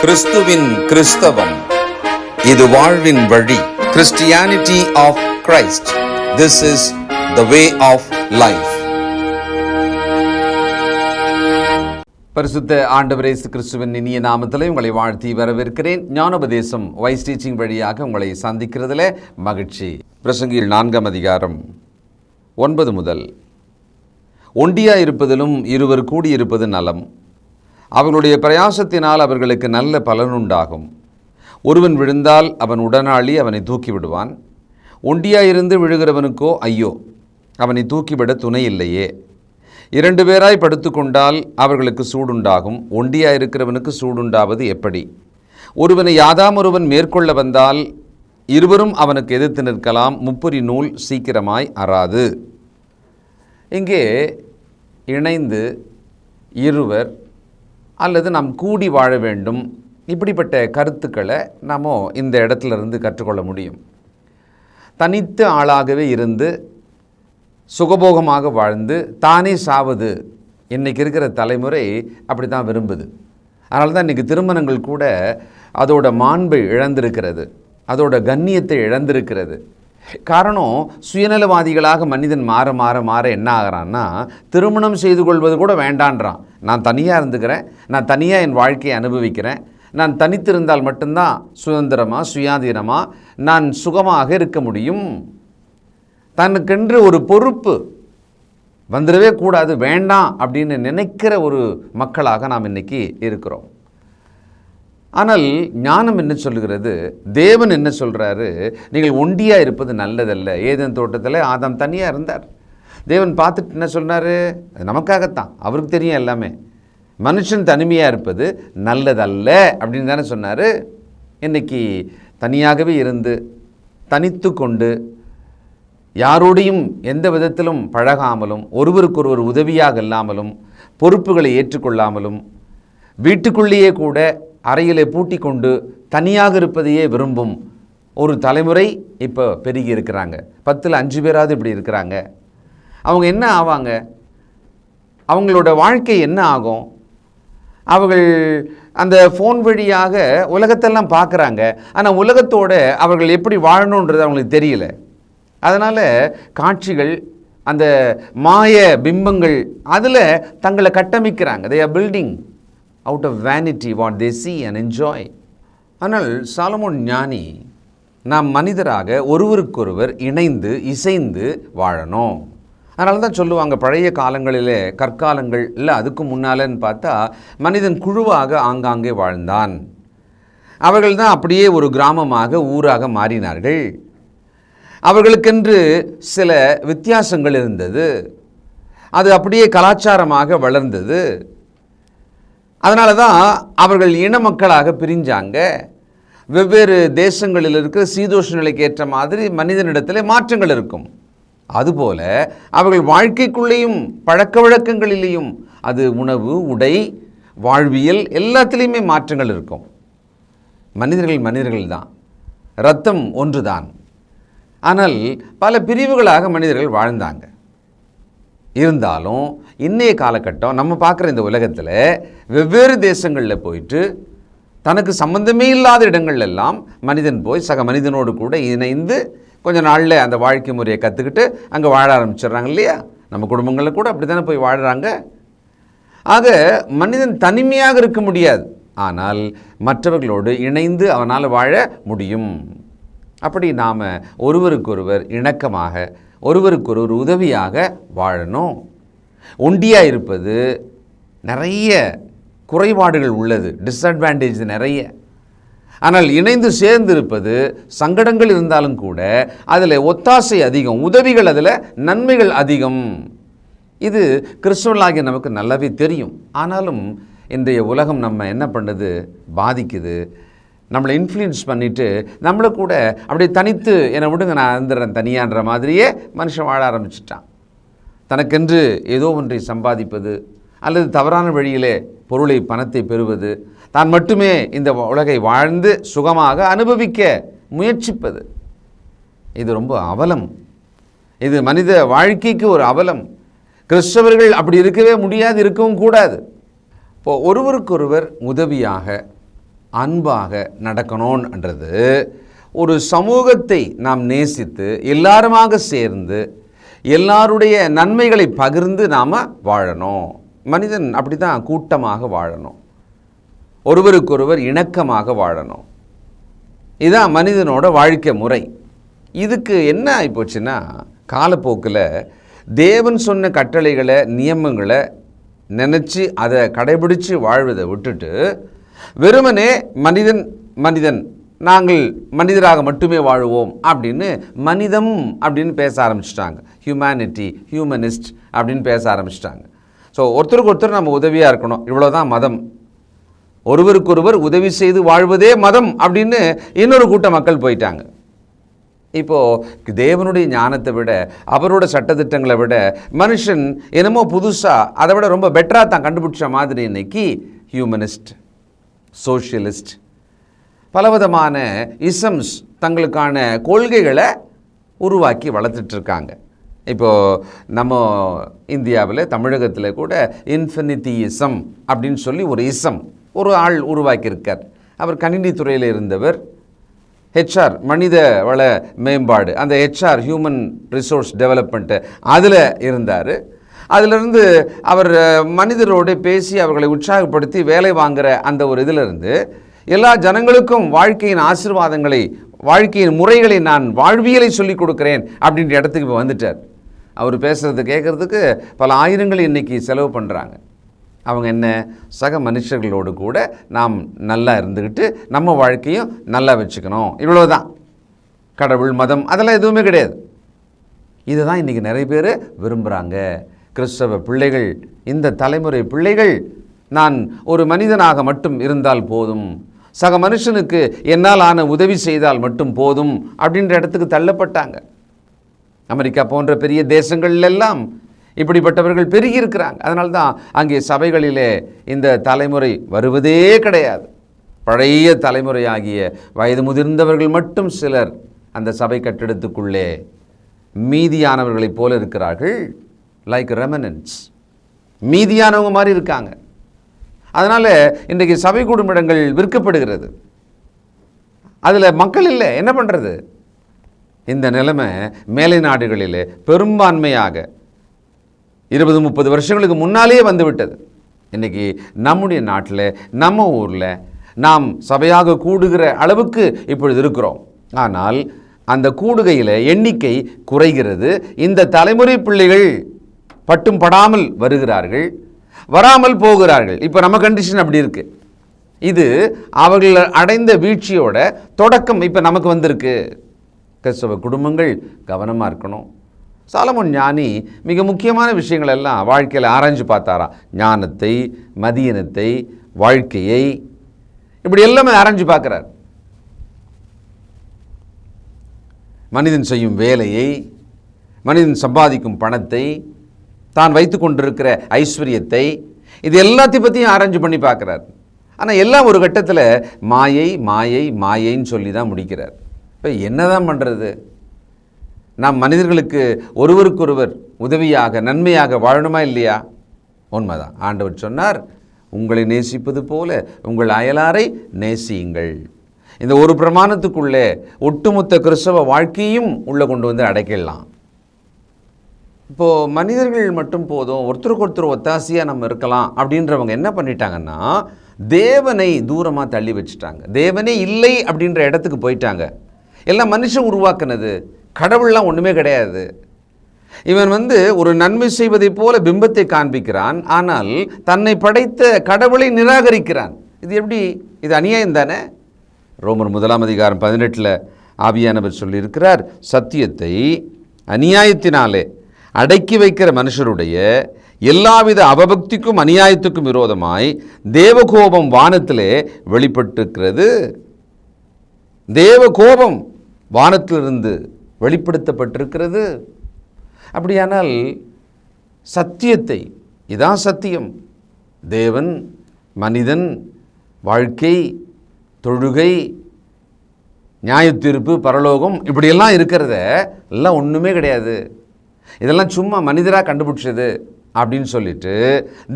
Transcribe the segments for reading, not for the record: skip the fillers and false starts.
கிறிஸ்துவின் கிறிஸ்தவம், இது வாழ்வின் வழி. Christianity of Christ. This is the way of life. பரிசுத்த ஆண்டவர் இயேசு கிறிஸ்துவின் இனிய நாமத்திலே உங்களை வாழ்த்தி வரவேற்கிறேன். ஞானோபதேசம் வைஸ் டீச்சிங் வழியாக உங்களை சந்திக்கிறதுல மகிழ்ச்சி. பிரசங்கியில் 4ஆம் அதிகாரம் 9 முதல், ஒண்டியாயிருப்பதிலும் இருவர் கூடியிருப்பது நலம், அவர்களுடைய பிரயாசத்தினால் அவர்களுக்கு நல்ல பலனுண்டாகும். ஒருவன் விழுந்தால் அவன் உடனாளி அவனை தூக்கிவிடுவான். ஒண்டியாயிருந்து விழுகிறவனுக்கோ ஐயோ, அவனை தூக்கிவிட துணை இல்லையே. 2 பேராய் படுத்து கொண்டால் அவர்களுக்கு சூடுண்டாகும். ஒண்டியாயிருக்கிறவனுக்கு சூடுண்டாவது எப்படி? ஒருவனை யாதாமொருவன் மேற்கொள்ள வந்தால் இருவரும் அவனுக்கு எதிர்த்து நிற்கலாம். முப்புரி நூல் சீக்கிரமாய் அறாது. இங்கே இணைந்து இருவர் அல்லது நாம் கூடி வாழ வேண்டும், இப்படிப்பட்ட கருத்துக்களை நாம் இந்த இடத்துலேருந்து கற்றுக்கொள்ள முடியும். தனித்த ஆளாகவே இருந்து சுகபோகமாக வாழ்ந்து தானே சாவது இன்றைக்கி இருக்கிற தலைமுறை அப்படி தான் விரும்புது. அதனால தான் இன்றைக்கி திருமணங்கள் கூட அதோட மாண்பை இழந்திருக்கிறது, அதோட கண்ணியத்தை இழந்திருக்கிறது. காரணம், சுயநலவாதிகளாக மனிதன் மாற மாற மாற என்ன ஆகிறான்னா, திருமணம் செய்து கொள்வது கூட வேண்டான்றான். நான் தனியாக இருந்துக்கிறேன், நான் தனியாக என் வாழ்க்கையை அனுபவிக்கிறேன், நான் தனித்திருந்தால் மட்டும்தான் சுதந்திரமாக சுயாதீனமாக நான் சுகமாக இருக்க முடியும். தனக்கென்று ஒரு பொறுப்பு வந்துடவே கூடாது, வேண்டாம் அப்படின்னு நினைக்கிற ஒரு மக்களாக நாம் இன்றைக்கி இருக்கிறோம். ஆனால் ஞானம் என்ன சொல்லுகிறது, தேவன் என்ன சொல்கிறாரு, நீங்கள் ஒண்டியாக இருப்பது நல்லதல்ல. ஏதேன் தோட்டத்தில் ஆதாம் தனியாக இருந்தார். தேவன் பார்த்துட்டு என்ன சொன்னார், நமக்காகத்தான், அவருக்கு தெரியும் எல்லாமே. மனுஷன் தனிமையாக இருப்பது நல்லதல்ல அப்படின்னு தானே சொன்னார். இன்றைக்கி தனியாகவே இருந்து தனித்து கொண்டு யாரோடையும் எந்த விதத்திலும் பழகாமலும் ஒருவருக்கொருவர் உதவியாக இல்லாமலும் பொறுப்புகளை ஏற்றுக்கொள்ளாமலும் வீட்டுக்குள்ளேயே கூட அறையிலே பூட்டி கொண்டு தனியாக இருப்பதையே விரும்பும் ஒரு தலைமுறை இப்போ பெருகி இருக்கிறாங்க. 10ல் 5 பேராவது இப்படி இருக்கிறாங்க. அவங்க என்ன ஆவாங்க? அவங்களோட வாழ்க்கை என்ன ஆகும்? அவர்கள் அந்த ஃபோன் வழியாக உலகத்தெல்லாம் பார்க்குறாங்க, ஆனால் உலகத்தோடு அவர்கள் எப்படி வாழணுன்றது அவங்களுக்கு தெரியல. அதனால் காட்சிகள், அந்த மாய பிம்பங்கள், அதில் தங்களை கட்டமைக்கிறாங்க. they are building out of vanity what they see and enjoy. ஆனால் சாலமோன் ஞானி, நாம் மனிதராக ஒருவருக்கொருவர் இணைந்து இசைந்து வாழணும். அதனால தான் சொல்லுவாங்க, பழைய காலங்களிலே, கற்காலங்கள் இல்லை அதுக்கு முன்னாலன்னு பார்த்தா மனிதன் குழுவாக ஆங்காங்கே வாழ்ந்தான். அவர்கள் தான் அப்படியே ஒரு கிராமமாக ஊராக மாறினார்கள். அவர்களுக்கென்று சில வித்தியாசங்கள் இருந்தது, அது அப்படியே கலாச்சாரமாக வளர்ந்தது. அதனால தான் அவர்கள் இன மக்களாக பிரிஞ்சாங்க. வெவ்வேறு தேசங்களில் இருக்கிற சீதோஷ நிலைக்கு ஏற்ற மாதிரி மனிதனிடத்தில் மாற்றங்கள் இருக்கும். அதுபோல் அவர்கள் வாழ்க்கைக்குள்ளேயும் பழக்க வழக்கங்களிலேயும், அது உணவு, உடை, வாழ்வியல் எல்லாத்துலேயுமே மாற்றங்கள் இருக்கும். மனிதர்கள் தான், இரத்தம் ஒன்று தான். ஆனால் பல பிரிவுகளாக மனிதர்கள் வாழ்ந்தாங்க. இருந்தாலும் இன்றைய காலகட்டம் நம்ம பார்க்குற இந்த உலகத்தில் வெவ்வேறு தேசங்களில் போயிட்டு தனக்கு சம்பந்தமே இல்லாத இடங்கள் எல்லாம் மனிதன் போய் சக மனிதனோடு கூட இணைந்து கொஞ்ச நாளில் அந்த வாழ்க்கை முறையை கற்றுக்கிட்டு அங்கே வாழ ஆரம்பிச்சிடுறாங்க இல்லையா? நம்ம குடும்பங்களில் கூட அப்படி தானே போய் வாழுறாங்க. ஆக மனிதன் தனிமையாக இருக்க முடியாது, ஆனால் மற்றவர்களோடு இணைந்து அவனால் வாழ முடியும். அப்படி நாம் ஒருவருக்கொருவர் இணக்கமாக, ஒருவருக்கொருவர் உதவியாக வாழணும். ஒண்டியாக இருப்பது நிறைய குறைபாடுகள் உள்ளது, டிஸ்அட்வான்டேஜ் நிறைய. ஆனால் இணைந்து சேர்ந்து இருப்பது, சங்கடங்கள் இருந்தாலும் கூட அதில் ஒத்தாசை அதிகம், உதவிகள், அதில் நன்மைகள் அதிகம். இது கிறிஸ்தவர்களாகிய நமக்கு நல்லாவே தெரியும். ஆனாலும் இன்றைய உலகம் நம்ம என்ன பண்ணுது, பாதிக்குது, நம்மளை இன்ஃப்ளூயன்ஸ் பண்ணிவிட்டு நம்மளை கூட அப்படியே தனித்து என்னை விடுங்க நான் இருந்துடுறேன் தனியான்ற மாதிரியே மனுஷன் வாழ ஆரம்பிச்சிட்டான். தனக்கென்று ஏதோ ஒன்றை சம்பாதிப்பது அல்லது தவறான வழியிலே பொருளை, பணத்தை பெறுவது, தான் மட்டுமே இந்த உலகை வாழ்ந்து சுகமாக அனுபவிக்க முயற்சிப்பது, இது ரொம்ப அவலம். இது மனித வாழ்க்கைக்கு ஒரு அவலம். கிறிஸ்தவர்கள் அப்படி இருக்கவே முடியாது, இருக்கவும் கூடாது. இப்போது ஒருவருக்கொருவர் உதவியாக அன்பாக நடக்கணும்ன்றது, ஒரு சமூகத்தை நாம் நேசித்து எல்லாருமாக சேர்ந்து எல்லாருடைய நன்மைகளை பகிர்ந்து நாம் வாழணும். மனிதன் அப்படி தான் கூட்டமாக வாழணும், ஒருவருக்கொருவர் இணக்கமாக வாழணும். இதுதான் மனிதனோட வாழ்க்கை முறை. இதுக்கு என்ன ஆகிப்போச்சுன்னா, காலப்போக்கில் தேவன் சொன்ன கட்டளைகளை நியமங்களை நினச்சி அதை கடைபிடித்து வாழ்வதை விட்டுட்டு வெறுமனே மனிதன் மனிதன் நாங்கள் மனிதராக மட்டுமே வாழுவோம் அப்படின்னு மனிதம் அப்படின்னு பேச ஆரம்பிச்சிட்டாங்க. ஹியூமனிட்டி, ஹியூமனிஸ்ட் அப்படின்னு பேச ஆரம்பிச்சிட்டாங்க. ஸோ ஒருத்தருக்கு ஒருத்தர் நம்ம உதவியாக இருக்கணும், இவ்வளோதான் மதம். ஒருவருக்கொருவர் உதவி செய்து வாழ்வதே மதம் அப்படின்னு இன்னொரு கூட்ட மக்கள் போயிட்டாங்க. இப்போது தேவனுடைய ஞானத்தை விட, அவரோட சட்டத்திட்டங்களை விட மனுஷன் என்னமோ புதுசாக அதை விட ரொம்ப பெட்டராக தான் கண்டுபிடிச்ச மாதிரி இன்னைக்கு ஹியூமனிஸ்ட், சோஷியலிஸ்ட், பலவிதமான இசம்ஸ், தங்களுக்கான கொள்கைகளை உருவாக்கி வளர்த்துட்ருக்காங்க. இப்போது நம்ம இந்தியாவில், தமிழகத்தில் கூட இன்ஃபினிட்டியிசம் அப்படின்னு சொல்லி ஒரு இசம் ஒரு ஆள் உருவாக்கியிருக்கார். அவர் கணினி துறையில் இருந்தவர். ஹெச்ஆர், மனித வள மேம்பாடு, அந்த ஹெச்ஆர் ஹியூமன் ரிசோர்ஸ் டெவலப்மெண்ட்டு அதில் இருந்தார். அதிலிருந்து அவர் மனிதரோடு பேசி அவர்களை உற்சாகப்படுத்தி வேலை வாங்குகிற அந்த ஒரு இதிலிருந்து எல்லா ஜனங்களுக்கும் வாழ்க்கையின் ஆசீர்வாதங்களை, வாழ்க்கையின் முறைகளை, நான் வாழ்வியலை சொல்லிக் கொடுக்குறேன் அப்படின்ற இடத்துக்கு இப்போ வந்துட்டார். அவர் பேசுகிறது கேட்குறதுக்கு பல ஆயிரங்கள் இன்றைக்கி செலவு பண்ணுறாங்க. அவங்க என்ன, சக மனுஷர்களோடு கூட நாம் நல்லா இருந்துக்கிட்டு நம்ம வாழ்க்கையும் நல்லா வச்சுக்கணும், இவ்வளோதான். கடவுள், மதம் அதெல்லாம் எதுவுமே கிடையாது. இதை தான் இன்றைக்கி நிறைய பேர் விரும்புகிறாங்க. கிறிஸ்தவ பிள்ளைகள், இந்த தலைமுறை பிள்ளைகள், நான் ஒரு மனிதனாக மட்டும் இருந்தால் போதும், சக மனுஷனுக்கு என்னால் ஆன உதவி செய்தால் மட்டும் போதும் அப்படின்ற இடத்துக்கு தள்ளப்பட்டாங்க. அமெரிக்கா போன்ற பெரிய தேசங்கள்லாம் இப்படிப்பட்டவர்கள் பெருகி இருக்கிறாங்க. அதனால்தான் அங்கே சபைகளிலே இந்த தலைமுறை வருவதே கிடையாது. பழைய தலைமுறையாகிய வயது முதிர்ந்தவர்கள் மட்டும் சிலர் அந்த சபை கட்டிடத்துக்குள்ளே மீதியானவர்களைப் போல இருக்கிறார்கள். லைக் ரெமனன்ட்ஸ், மீதியானவங்க மாதிரி இருக்காங்க. அதனால் இன்றைக்கு சபை கூடும் இடங்கள் விற்கப்படுகிறது, அதில் மக்கள் இல்லை. என்ன பண்ணுறது? இந்த நிலைமை மேலை நாடுகளிலே பெரும்பான்மையாக 20-30 வருஷங்களுக்கு முன்னாலேயே வந்துவிட்டது. இன்றைக்கி நம்முடைய நாட்டில், நம்ம ஊரில் நாம் சபையாக கூடுகிற அளவுக்கு இப்பொழுது இருக்கிறோம். ஆனால் அந்த கூடுகையில் எண்ணிக்கை குறைகிறது. இந்த தலைமுறை பிள்ளைகள் பட்டும் படாமல் வருகிறார்கள், வராமல் போகிறார்கள். இப்போ நம்ம கண்டிஷன் அப்படி இருக்குது. இது அவர்கள் அடைந்த வீழ்ச்சியோட தொடக்கம் இப்போ நமக்கு வந்திருக்கு. கிறிஸ்தவ குடும்பங்கள் கவனமாக இருக்கணும். சாலமோன் ஞானி மிக முக்கியமான விஷயங்கள் எல்லாம் வாழ்க்கையில் ஆராய்ஞ்சு பார்த்தாராம். ஞானத்தை, மதியினத்தை, வாழ்க்கையை, இப்படி எல்லாமே ஆராய்ஞ்சு பார்க்குறார். மனிதன் செய்யும் வேலையை, மனிதன் சம்பாதிக்கும் பணத்தை, தான் வைத்து கொண்டிருக்கிற ஐஸ்வர்யத்தை, இது எல்லாத்தையும் பற்றியும் ஆராய்ஞ்சு பண்ணி பார்க்குறார். ஆனால் எல்லாம் ஒரு கட்டத்தில் மாயை மாயை மாயைன்னு சொல்லி தான் முடிக்கிறார். இப்போ என்ன தான் பண்ணுறது? நாம் மனிதர்களுக்கு ஒருவருக்கொருவர் உதவியாக, நன்மையாக வாழணுமா இல்லையா? உண்மைதான். ஆண்டவர் சொன்னார், உங்களை நேசிப்பது போல உங்கள் அயலாரை நேசியுங்கள். இந்த ஒரு பிரமாணத்துக்குள்ளே ஒட்டுமொத்த கிறிஸ்தவ வாழ்க்கையும் உள்ளே கொண்டு வந்து அடைக்கலாம். இப்போது மனிதர்கள் மட்டும் போதும், ஒருத்தருக்கு ஒருத்தர் ஒத்தாசையாக நம்ம இருக்கலாம் அப்படின்றவங்க என்ன பண்ணிட்டாங்கன்னா, தேவனை தூரமாக தள்ளி வச்சுட்டாங்க. தேவனே இல்லை அப்படின்ற இடத்துக்கு போயிட்டாங்க. எல்லாம் மனுஷன் உருவாக்குனது, கடவுள்லாம் ஒன்றுமே கிடையாது. இவன் ஒரு நன்மை செய்வதைப் போல பிம்பத்தை காண்பிக்கிறான், ஆனால் தன்னை படைத்த கடவுளை நிராகரிக்கிறான். இது எப்படி? இது அநியாயம் தானே? ரோமர் 1:18 ஆவியானவர் சொல்லியிருக்கிறார், சத்தியத்தை அநியாயத்தினாலே அடக்கி வைக்கிற மனுஷருடைய எல்லாவித அவபக்திக்கும் அநியாயத்துக்கும் விரோதமாய் தேவகோபம் வானத்திலே வெளிப்பட்டிருக்கிறது. தேவகோபம் வானத்திலிருந்து வெளிப்படுத்தப்பட்டிருக்கிறது. அப்படியானால் சத்தியத்தை, இதான் சத்தியம், தேவன், மனிதன், வாழ்க்கை, தொழுகை, நியாயத்தீர்ப்பு, பரலோகம், இப்படியெல்லாம் இருக்கிறத எல்லாம் ஒன்றுமே கிடையாது, இதெல்லாம் சும்மா மனிதராக கண்டுபிடிச்சது அப்படின்னு சொல்லிட்டு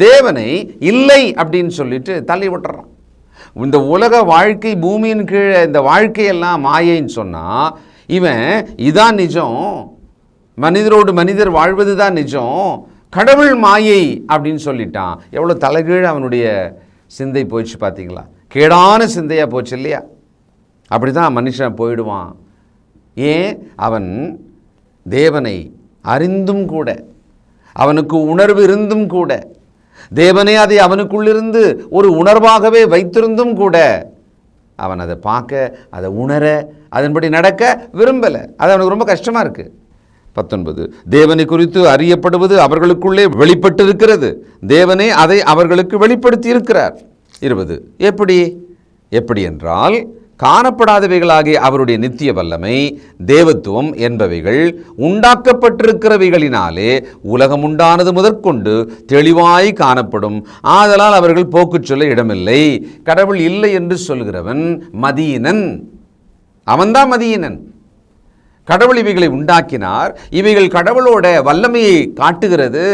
தேவனை இல்லை அப்படின்னு சொல்லிட்டு தள்ளி விட்டுறான். இந்த உலக வாழ்க்கை, பூமியின் கீழே இந்த வாழ்க்கையெல்லாம் மாயைன்னு சொன்னால், இவன் இதான் நிஜம், மனிதரோடு மனிதர் வாழ்வது தான் நிஜம், கடவுள் மாயை அப்படின்னு சொல்லிட்டான். எவ்வளோ தலைகீழ் அவனுடைய சிந்தை போயிடுச்சு பார்த்தீங்களா? கேடான சிந்தையாக போச்சு இல்லையா? அப்படி தான் மனுஷன் போயிடுவான். ஏன்? அவன் தேவனை அறிந்தும் கூட, அவனுக்கு உணர்வு இருந்தும் கூட, தேவனே அதை அவனுக்குள்ளிருந்து ஒரு உணர்வாகவே வைத்திருந்தும் கூட, அவன் அதை பார்க்க, அதை உணர, அதன்படி நடக்க விரும்பலை. அது அவனுக்கு ரொம்ப கஷ்டமாக இருக்குது. 19, தேவனை குறித்து அறியப்படுவது அவர்களுக்குள்ளே வெளிப்பட்டிருக்கிறது, தேவனே அதை அவர்களுக்கு வெளிப்படுத்தி இருக்கிறார். 20, எப்படி என்றால், காணப்படாதவைகளாகிய அவருடைய நித்திய வல்லமை, தேவத்துவம் என்பவைகள் உண்டாக்கப்பட்டிருக்கிறவைகளினாலே உலகம் உண்டானது முதற்கொண்டு தெளிவாய் காணப்படும். ஆதலால் அவர்கள் போக்குச் சொல்ல இடமில்லை. கடவுள் இல்லை என்று சொல்கிறவன் மதியினன். அவன்தான் மதியினன். கடவுள் இவைகளை உண்டாக்கினார், இவைகள் கடவுளோட வல்லமையை காட்டுகிறது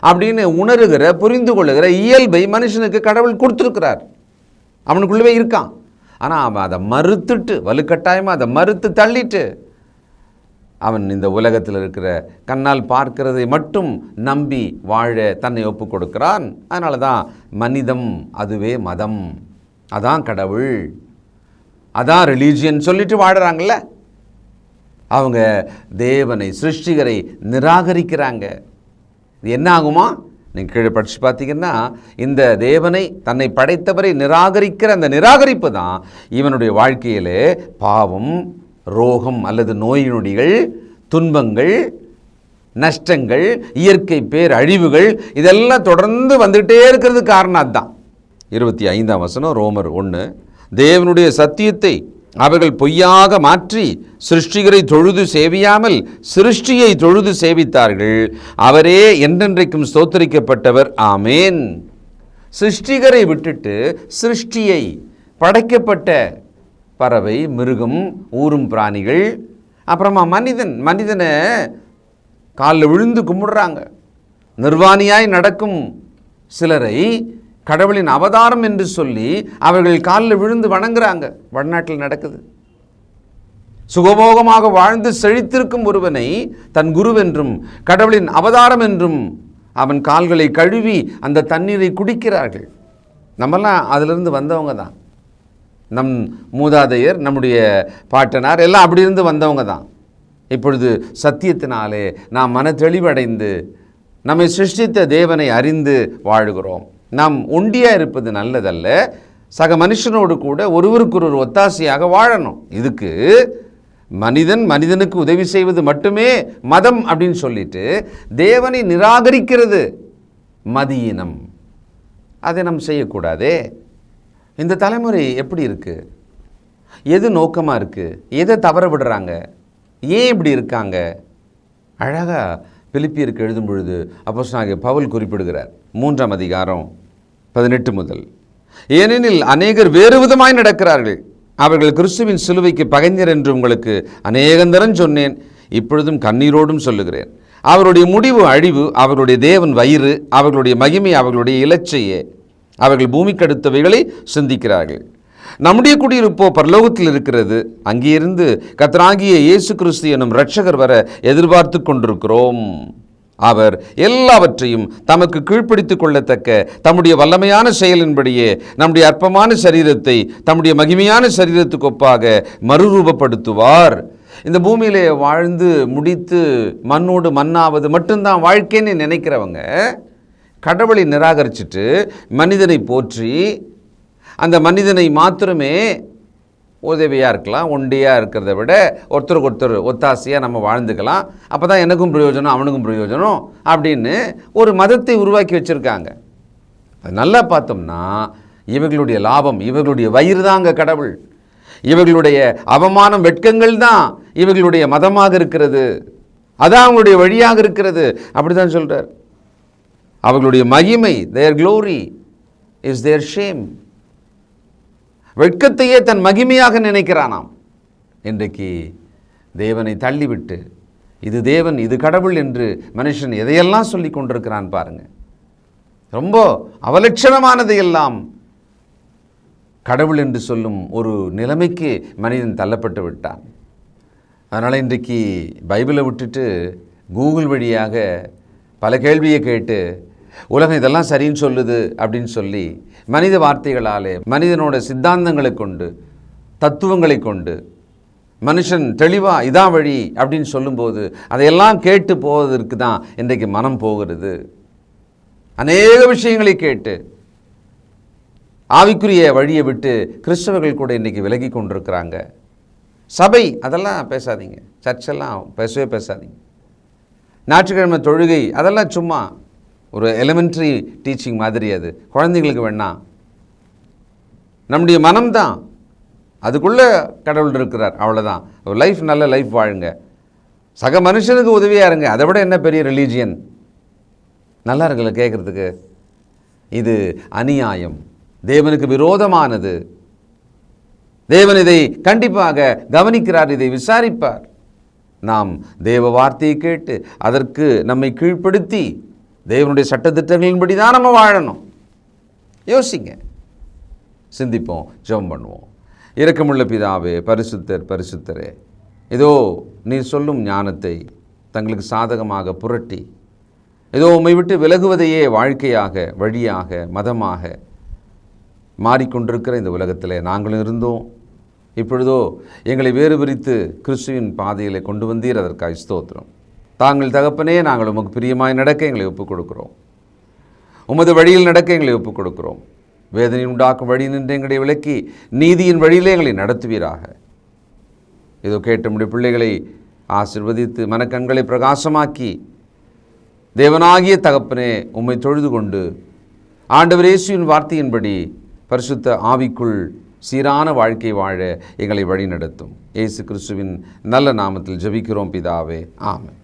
அப்படின்னு உணர்கிற, புரிந்து கொள்ளுகிற இயல்பை மனுஷனுக்கு கடவுள் கொடுத்துருக்கிறார். அவனுக்குள்ளவே இருக்கான். ஆனால் அவன் அதை மறுத்துட்டு, வலுக்கட்டாயமாக அதை மறுத்து தள்ளிட்டு, அவன் இந்த உலகத்தில் இருக்கிற கண்ணால் பார்க்கிறதை மட்டும் நம்பி வாழ தன்னை ஒப்பு கொடுக்கிறான். அதனால தான் மனிதம் அதுவே மதம், அதான் கடவுள், அதான் ரிலீஜியன் சொல்லிட்டு வாடுறாங்கல்ல. அவங்க தேவனை, சிருஷ்டிகரை நிராகரிக்கிறாங்க. இது என்ன ஆகுமா? நீங்கள் கீழே படித்து பார்த்தீங்கன்னா, இந்த தேவனை, தன்னை படைத்தவரை நிராகரிக்கிற அந்த நிராகரிப்பு தான் இவனுடைய வாழ்க்கையிலே பாவம், ரோகம் அல்லது நோய் நொடிகள், துன்பங்கள், நஷ்டங்கள், இயற்கை பேரழிவுகள் இதெல்லாம் தொடர்ந்து வந்துகிட்டே இருக்கிறது காரணம் அதுதான். 25ஆம் வசனம், ரோமர் 1, தேவனுடைய சத்தியத்தை அவர்கள் பொய்யாக மாற்றி சிருஷ்டிகரை தொழுது சேவியாமல் சிருஷ்டியை தொழுது சேவித்தார்கள். அவரே என்றென்றைக்கும் ஸ்தோத்தரிக்கப்பட்டவர். ஆமேன். சிருஷ்டிகரை விட்டுட்டு சிருஷ்டியை, படைக்கப்பட்ட பறவை, மிருகம், ஊரும் பிராணிகள், அப்புறமா மனிதனை காலில் விழுந்து கும்பிடுறாங்க. நிர்வாணியாய் நடக்கும் சிலரை கடவுளின் அவதாரம் என்று சொல்லி அவர்கள் காலில் விழுந்து வணங்குறாங்க. வடநாட்டில் நடக்குது. சுகபோகமாக வாழ்ந்து செழித்திருக்கும் ஒருவனை தன் குருவென்றும் கடவுளின் அவதாரம் என்றும் அவன் கால்களை கழுவி அந்த தண்ணீரை குடிக்கிறார்கள். நம்மெல்லாம் அதிலிருந்து வந்தவங்க தான். நம் மூதாதையர், நம்முடைய பாட்டனார் எல்லாம் அப்படி இருந்து வந்தவங்க தான். இப்பொழுது சத்தியத்தினாலே நாம் மன தெளிவடைந்து நம்மை சிருஷ்டித்த தேவனை அறிந்து வாழுகிறோம். நாம் ஒண்டியாக இருப்பது நல்லதல்ல. சக மனுஷனோடு கூட ஒருவருக்கொரு ஒத்தாசையாக வாழணும். இதுக்கு மனிதனுக்கு உதவி செய்வது மட்டுமே மதம் அப்படின்னு சொல்லிட்டு தேவனை நிராகரிக்கிறது மதியினம். அதை நாம் செய்யக்கூடாதே. இந்த தலைமுறை எப்படி இருக்குது? எது நோக்கமாக இருக்குது? எதை தவற விடுறாங்க? ஏன் இப்படி இருக்காங்க? அழகாக பிலிப்பியருக்கு எழுதும் பொழுது அப்போஸ்தலனாகிய பவுல் குறிப்பிடுகிறார். 3ஆம் அதிகாரம் 18 முதல், ஏனெனில் அநேகர் வேறு விதமாய் நடக்கிறார்கள், அவர்கள் கிறிஸ்துவின் சிலுவைக்கு பகைஞர் என்று உங்களுக்கு அநேகந்தரம் சொன்னேன், இப்பொழுதும் கண்ணீரோடும் சொல்லுகிறேன். அவருடைய முடிவு அழிவு, அவர்களுடைய தேவன் வயிறு, அவர்களுடைய மகிமை அவர்களுடைய இலச்சையே. அவர்கள் பூமிக்கு அடுத்தவைகளை சிந்திக்கிறார்கள். நம்முடைய குடியிருப்போ பரலோகத்தில் இருக்கிறது, அங்கிருந்து கர்த்தராகிய இயேசு கிறிஸ்து எனும் இரட்சகர் வர எதிர்பார்த்து கொண்டிருக்கிறோம். அவர் எல்லாவற்றையும் தமக்கு கீழ்ப்பிடித்துக் கொள்ளத்தக்க தம்முடைய வல்லமையான செயலின்படியே நம்முடைய அற்பமான சரீரத்தை தம்முடைய மகிமையான சரீரத்துக்கு ஒப்பாக மறுரூபப்படுத்துவார். இந்த பூமியிலே வாழ்ந்து முடித்து மண்ணோடு மண்ணாவது மட்டும்தான் வாழ்க்கைன்னு நினைக்கிறவங்க கடவுளை நிராகரிச்சுட்டு மனிதனை போற்றி அந்த மனிதனை மாத்திரமே உதவியாக இருக்கலாம், ஒண்டியாக இருக்கிறத விட ஒருத்தருக்கு ஒருத்தர் ஒத்தாசையாக நம்ம வாழ்ந்துக்கலாம், அப்போ தான் எனக்கும் பிரயோஜனம் அவனுக்கும் பிரயோஜனம் அப்படின்னு ஒரு மதத்தை உருவாக்கி வச்சுருக்காங்க. அது நல்லா பார்த்தோம்னா இவர்களுடைய லாபம், இவர்களுடைய வயிறு தாங்க கடவுள். இவர்களுடைய அவமானம், வெட்கங்கள் தான் இவர்களுடைய மதமாக இருக்கிறது, அதான் அவங்களுடைய வழியாக இருக்கிறது. அப்படி தான் சொல்கிறார். அவர்களுடைய மகிமை, their glory is their shame. வெட்கத்தையே தன் மகிமையாக நினைக்கிறானாம். இன்றைக்கு தேவனை தள்ளிவிட்டு இது தேவன், இது கடவுள் என்று மனுஷன் எதையெல்லாம் சொல்லி கொண்டிருக்கிறான் பாருங்க. ரொம்ப அவலட்சணமானதையெல்லாம் கடவுள் என்று சொல்லும் ஒரு நிலைமைக்கு மனிதன் தள்ளப்பட்டு விட்டான். அதனால் இன்றைக்கு பைபிளை விட்டுட்டு கூகுள் வழியாக பல கேள்வியை கேட்டு உலகம் இதெல்லாம் சரின்னு சொல்லுது அப்படின்னு சொல்லி மனித வார்த்தைகளாலே மனிதனோட சித்தாந்தங்களை கொண்டு தத்துவங்களை கொண்டு மனுஷன் தெளிவாக இதான் வழி அப்படின்னு சொல்லும்போது அதையெல்லாம் கேட்டு போவதற்கு தான் இன்றைக்கு மனம் போகிறது. அநேக விஷயங்களை கேட்டு ஆவிக்குரிய வழியை விட்டு கிறிஸ்தவர்கள் கூட இன்றைக்கி விலகி கொண்டிருக்கிறாங்க. சபை அதெல்லாம் பேசாதீங்க, சர்ச்செல்லாம் பேசவே பேசாதீங்க. ஞாயிற்றுக்கிழமை தொழுகை அதெல்லாம் சும்மா ஒரு எலிமெண்ட்ரி டீச்சிங் மாதிரி, அது குழந்தைங்களுக்கு வேணாம். நம்முடைய மனம்தான், அதுக்குள்ளே கடவுள் இருக்கிறார், அவ்வளோதான். ஒரு லைஃப் நல்ல லைஃப் வாழுங்க, சக மனுஷனுக்கு உதவியாக இருங்க. அதை விட என்ன பெரிய ரிலீஜியன்? நல்லா இருக்குல்ல கேட்குறதுக்கு? இது அநியாயம், தேவனுக்கு விரோதமானது. தேவன் இதை கண்டிப்பாக கவனிக்கிறார், இதை விசாரிப்பார். நாம் தேவ வார்த்தையை கேட்டு அதற்கு நம்மை கீழ்ப்படுத்தி தேவனுடைய சட்டத்திட்டங்களின்படி தான் நம்ம வாழணும். யோசிங்க, சிந்திப்போம், ஜெபம் பண்ணுவோம். இரக்கமுள்ள பிதாவே, பரிசுத்தர் பரிசுத்தரே, இதோ நீர் சொல்லும் ஞானத்தை தங்களுக்கு சாதகமாக புரட்டி, ஏதோ உம்மை விட்டு விலகுவதையே வாழ்க்கையாக, வழியாக, மதமாக மாறிக்கொண்டிருக்கிற இந்த உலகத்தில் நாங்களும் இருந்தோம். இப்பொழுதோ எங்களை வேறு பிரித்து கிறிஸ்துவின் பாதையிலே கொண்டு வந்தீர், அதற்காக ஸ்தோத்திரம். தாங்கள் தகப்பனே, நாங்கள் உமக்கு பிரியமாய் நடக்க எங்களை ஒப்புக் கொடுக்கிறோம். உமது வழியில் நடக்க எங்களை ஒப்புக் கொடுக்கிறோம். வேதனை உண்டாக்கும் வழி நின்று எங்களை விலக்கி நீதியின் வழியிலே எங்களை நடத்துவீராக. இதோ கேட்ட நம்முடைய பிள்ளைகளை ஆசீர்வதித்து மனக்கண்களை பிரகாசமாக்கி, தேவனாகிய தகப்பனே உம்மை தொழுது கொண்டு ஆண்டவர் இயேசுவின் வார்த்தையின்படி பரிசுத்த ஆவிக்குள் சீரான வாழ்க்கை வாழ எங்களை வழி நடத்தும். இயேசு கிறிஸ்துவின் நல்ல நாமத்தில் ஜெபிக்கிறோம் பிதாவே, ஆமென்.